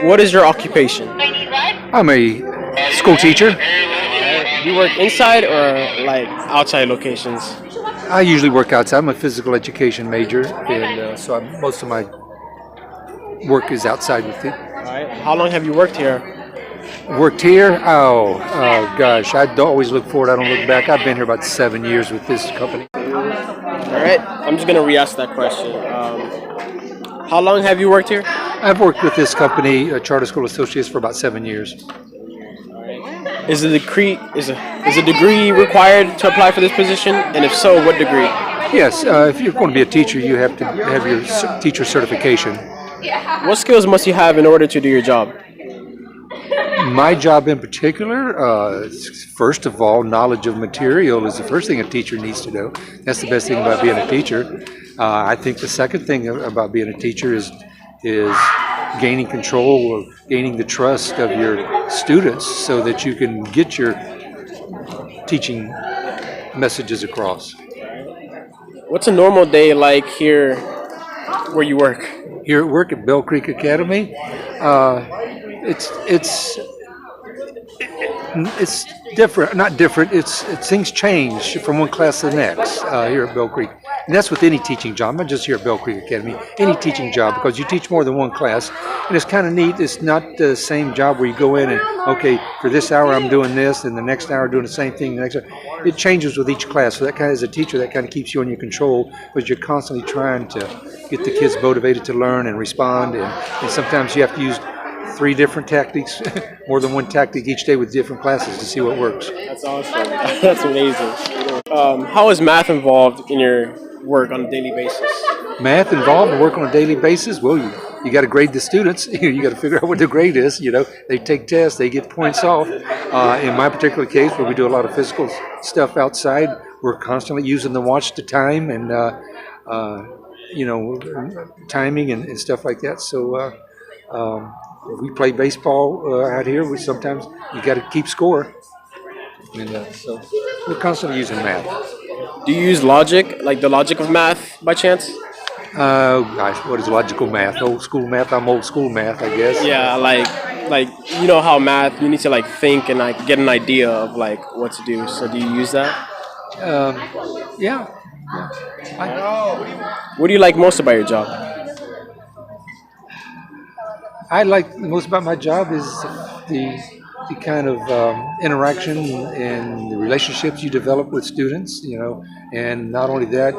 What is your occupation? I'm a school teacher. Do you work inside or like outside locations? I usually work outside. I'm a physical education major, and most of my work is outside with it. All right. How long have you worked here? Worked here? Oh, gosh. I don't always look forward. I don't look back. I've been here about 7 years with this company. All right. I'm just gonna re-ask that question. How long have you worked here? I've worked with this company, Charter School Associates, for about 7 years. Is a degree required to apply for this position? And if so, what degree? Yes, if you're going to be a teacher, you have to have your teacher certification. What skills must you have in order to do your job? My job in particular, first of all, knowledge of material is the first thing a teacher needs to know. That's the best thing about being a teacher. I think the second thing about being a teacher is gaining control or gaining the trust of your students so that you can get your teaching messages across. What's a normal day like here where you work? Here at work at Bell Creek Academy, it's it's different, not different. It's things change from one class to the next here at Bell Creek, and that's with any teaching job, not just here at Bell Creek Academy. Any teaching job, because you teach more than one class, and it's kind of neat. It's not the same job where you go in and okay, for this hour I'm doing this, and the next hour doing the same thing. The next hour. It changes with each class. So that kind of, as a teacher, that kind of keeps you in your control because you're constantly trying to get the kids motivated to learn and respond, and sometimes you have to use 3 different tactics, more than one tactic each day with different classes to see what works. That's awesome. That's amazing. How is math involved in your work on a daily basis? Math involved and work on a daily basis. Well, you got to grade the students. You got to figure out what the grade is. They take tests, they get points off. In my particular case, where we do a lot of physical stuff outside, we're constantly using the watch to time and timing and stuff like that. So. We play baseball out here. We sometimes you got to keep score, and so we're constantly using math. Do you use logic, like the logic of math, by chance? Gosh, what is logical math? Old school math. I'm old school math, I guess. Yeah, like you know how math you need to like think and like get an idea of like what to do. So do you use that? Um, yeah. What do you like most about your job? I like most about my job is the kind of interaction and the relationships you develop with students, and not only that,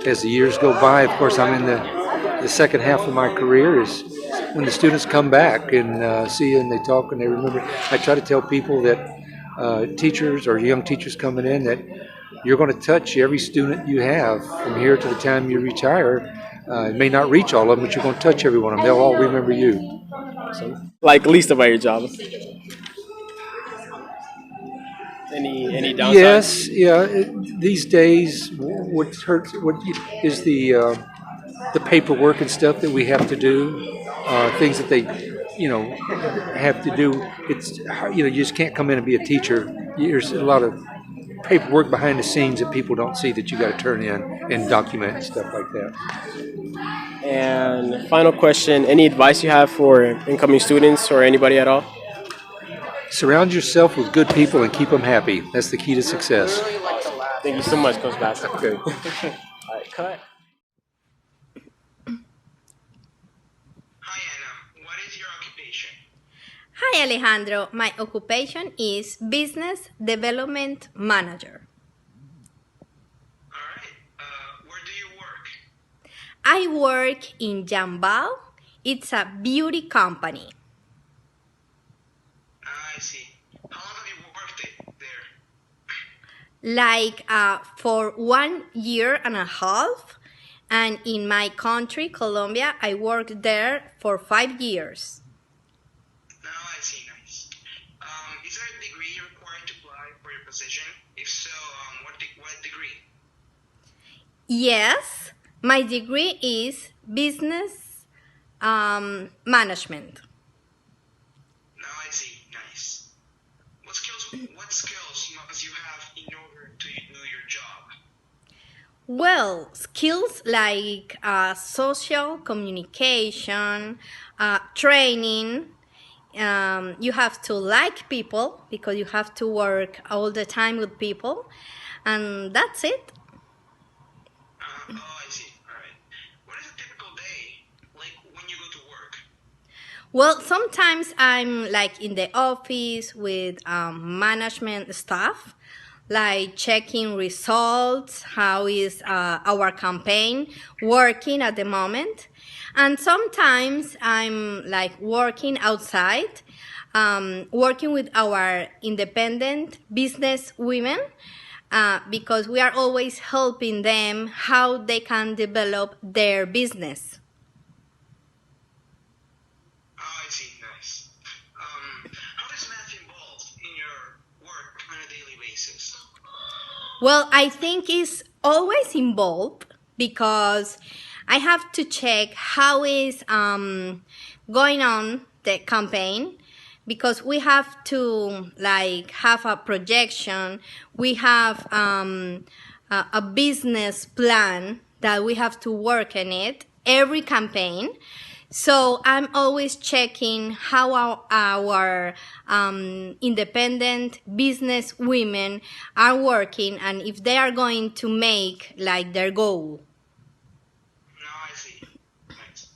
as the years go by, of course, I'm in the second half of my career is when the students come back and see you and they talk and they remember. I try to tell people that teachers or young teachers coming in that you're going to touch every student you have from here to the time you retire. It may not reach all of them, but you're going to touch every one of them. They'll all remember you. So, like least about your job. Any downsides? Yes, yeah. These days, what hurts? Is the paperwork and stuff that we have to do? Things that they, have to do. It's you just can't come in and be a teacher. There's a lot of paperwork behind the scenes that people don't see that you got to turn in and document and stuff like that. And final question, any advice you have for incoming students or anybody at all? Surround yourself with good people and keep them happy. That's the key to success. Thank you so much, Coach Bass. Okay. All right, cut. Hi Anna, what is your occupation? Hi Alejandro, my occupation is Business Development Manager. Alright, where do you work? I work in Jambal. It's a beauty company. I see. How long have you worked there? Like for 1 year and a half. And in my country, Colombia, I worked there for 5 years. Now I see, nice. Is there a degree required to apply for your position? If so, what degree? Yes, my degree is Business Management. Now I see, nice. What skills must you have in order to do your job? Well, skills like social communication, training, You have to like people because you have to work all the time with people, and that's it. Oh, I see. All right. What is a typical day like when you go to work? Well, sometimes I'm like in the office with management staff, like checking results, how is our campaign working at the moment. And sometimes I'm like working outside, working with our independent business women, because we are always helping them how they can develop their business. Oh, I see. Nice. How does math involve in your work on a daily basis? Well, I think it's always involved because I have to check how is going on the campaign, because we have to like have a projection. We have a business plan that we have to work in it every campaign. So I'm always checking how our independent business women are working and if they are going to make like their goal. No, I see. Nice.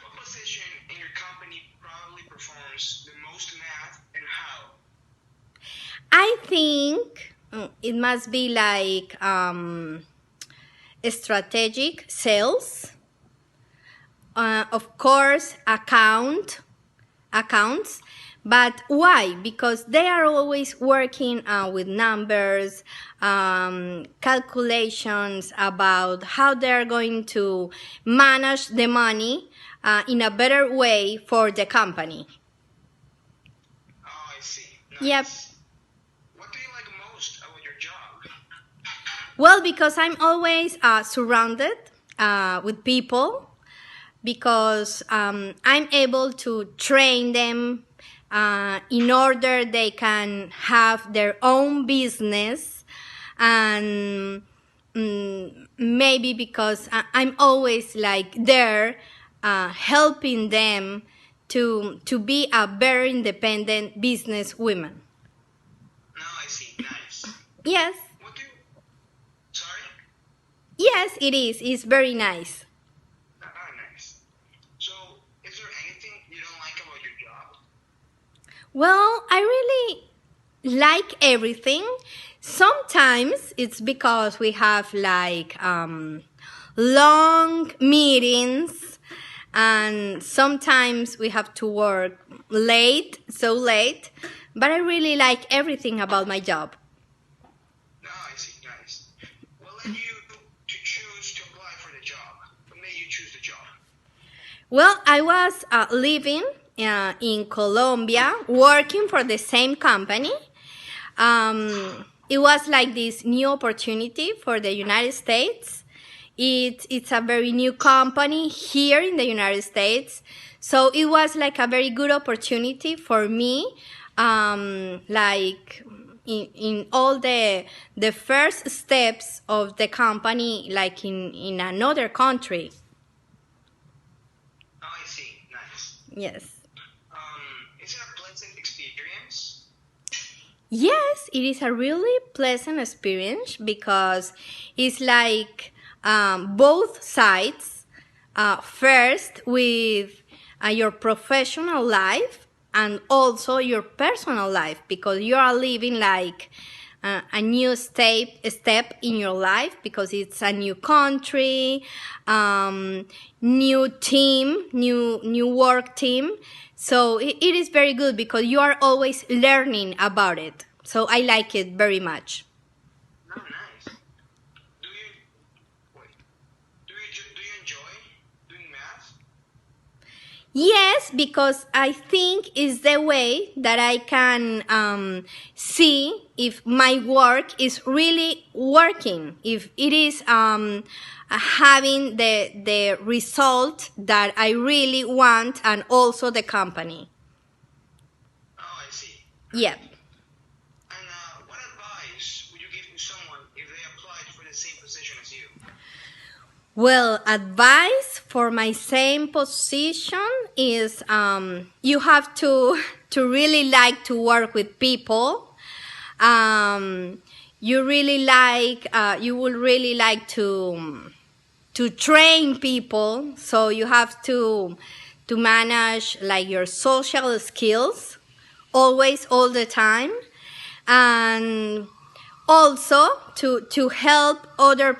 What position in your company probably performs the most math and how? I think it must be like strategic sales, of course, accounts. But why? Because they are always working with numbers, calculations about how they're going to manage the money in a better way for the company. Oh, I see. Yep. Nice. What do you like most about your job? Well, because I'm always surrounded with people, because I'm able to train them in order they can have their own business, and maybe because I'm always like there helping them to be a very independent business woman. No, I see. Nice. Yes, What do you... Sorry? yes, it is. It's very nice. Ah, nice. So, is there anything you don't like about your job? Well, I really like everything. Sometimes it's because we have like long meetings, and sometimes we have to work late, so late. But I really like everything about my job. No, I see. Nice. What led you to choose to apply for the job? What made you choose the job? Well, I was living in Colombia, working for the same company. It was like this new opportunity for the United States. It's a very new company here in the United States. So it was like a very good opportunity for me, like in all the first steps of the company, like in another country. Oh, I see. Nice. Yes. Is it a pleasant experience? Yes, it is a really pleasant experience because it's like both sides. First, with your professional life and also your personal life, because you are living like a new step in your life, because it's a new country, new team, new work team. So it is very good because you are always learning about it. So I like it very much. No, nice. Do you... Wait. Do you enjoy doing math? Yes, because I think it's the way that I can see if my work is really working, if it is having the result that I really want, and also the company. Oh, I see. Yeah. And what advice would you give to someone if they applied for the same position as you? Well, advice for my same position is you have to really like to work with people. You will really like to train people, so you have to manage like your social skills always, all the time, and also to help other